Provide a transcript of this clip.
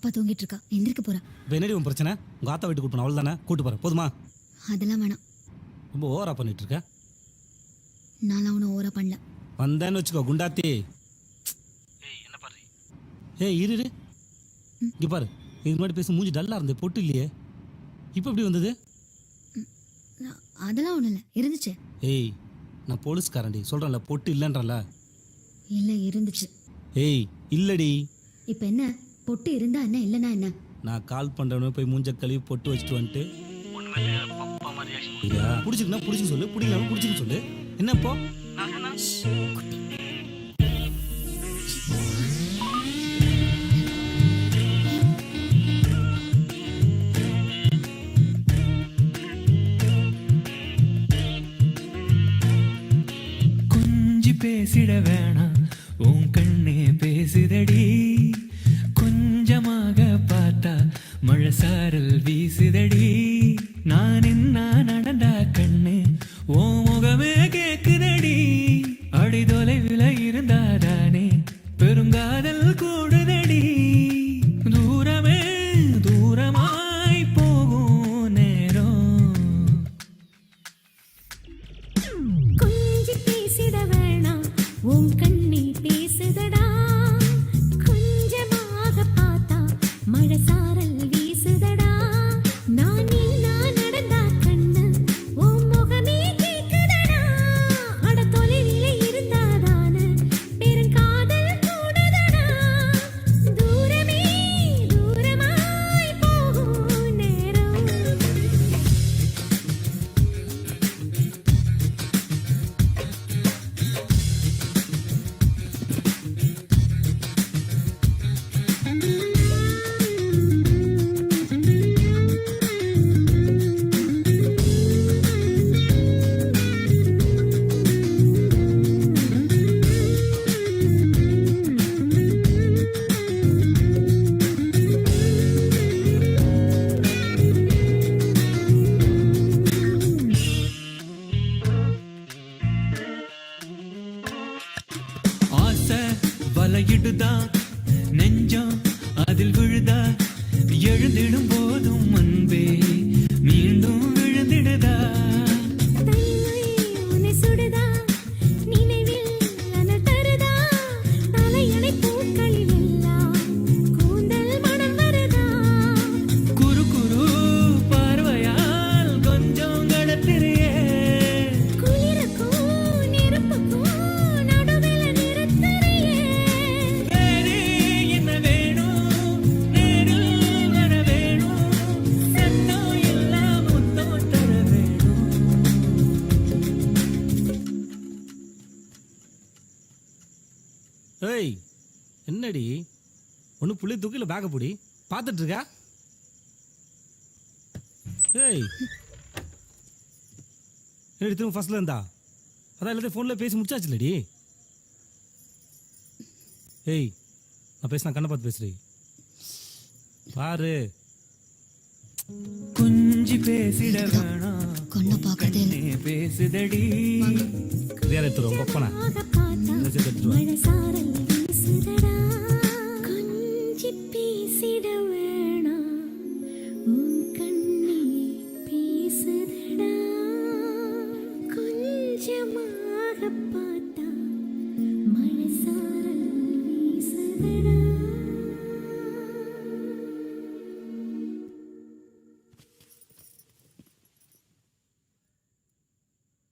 பாப்பா தூங்கிட்டு இருக்கா, எந்திரிக்க போறா. என்னடி உன் பிரச்சனை? உங்க ஆத்தா வீட்டுக்கு கூட்டு அவள் தானே கூட்டு போறேன் போதுமா? அதெல்லாம் வேணாம். ரொம்ப ஓவரா பண்ணிட்டு இருக்க. நான் ஒன்றும் ஓவரா பண்ணல. வந்தேன்னு வச்சுக்கோ குண்டாத்தி. என்ன பாரு. இரு இங்க பாரு. இதுக்கு முன்னாடி பேச மூஞ்சி டல்லா இருந்தே, பொட்டு இல்லையே, இப்போ எப்படி வந்தது? அதெல்லாம் ஒன்றும் இல்லை, இருந்துச்சு. நான் போலீஸ்காரன்டி, சொல்றேன்ல பொட்டு இல்லைன்றல. இல்லை இருந்துச்சு. இல்லடி. இப்போ என்ன, பொட்டு இருந்தா என்ன இல்லைன்னா என்ன? நான் கால் பண்றவனே போய் மூஞ்ச கழுவி பொட்டு வச்சுட்டு வந்துட்டு பிடிச்சிருக்குன்னா பிடிச்சின்னு சொல்லு, பிடிக்கலாம் பிடிச்சின்னு சொல்லு. என்ன இப்போ? கொஞ்சி பேசிட வேணாம், உன் கண்ணே பேசுதடி. கொஞ்சமாக பார்த்தா மழை சாரல் வீசுதடி. நான் என்ன நடந்தா கண்ணு ஓ முகமே கேக்குதடி. அடி தொலைவில் இருந்தாதானே பெருங்காதல் கூடுதடி. தூரமே தூரமாய் போகும் நேரம். கொஞ்சி பேசிட வேணாம், உன் கண்ணே பேசுதடா. கொஞ்சமாக பார்த்தா மழை சாரல் வீசுதடா. நான் என்ன நடந்தா கண்ணு உன் முகமே கேக்குதடா. அட தொலைவிலே இருந்தாதான பெருங்காதல் கூடுதடா. தூரமே தூரமாய் போகும் நேரம். ஆசை வலையிடுதா, நெஞ்சம் அதில் விழுதா. எழுந்திடும் போதும் அன்பே மீண்டும் விழுந்திடுதா. தனிமை உன்னை சுடுதா, நினைவில் அனல் தருதா. தலையணை பூக்களில் எல்லாம் கூந்தல் மனம் வருதா. குறு குறு பார்வையால் கொஞ்சம் கடத்திரியே. குளிருக்கும் நெருப்புக்கும் நடுவில் நிறுத்தறியே. வேறே என்ன வேணும், நேரில் வர வேணும். சத்தம் எல்லாம் முத்தம் தர வேணும். என்னடி ஒண்ணு புள்ளி தூக்கில பேக்க பிடி பார்த்துட்டு இருக்கா? என்னடி திரும்ப ஃபர்ஸ்ட்ல இருந்தா? அதான் எல்லாத்தையும் ஃபோன்ல பேசி முடிச்சாச்சு இல்லடி? நான் பேசினா கண்ணை பார்த்து பேசுறீ பாரு. கொஞ்சி பேசிட வேணாம், கண்ணை பார்க்கறதே இல்லை. கண்ணே பேசுதடி. கதையால எடுத்துருவோம் உங்க அப்பனா பார்த்தா மழை சாரல் வீசுதடா. கொஞ்சி பேசிட வேணாம், உன் கண்ணே பேசுதடா. கொஞ்சமாக பார்த்தா மழை சாரல் வீசுதடா.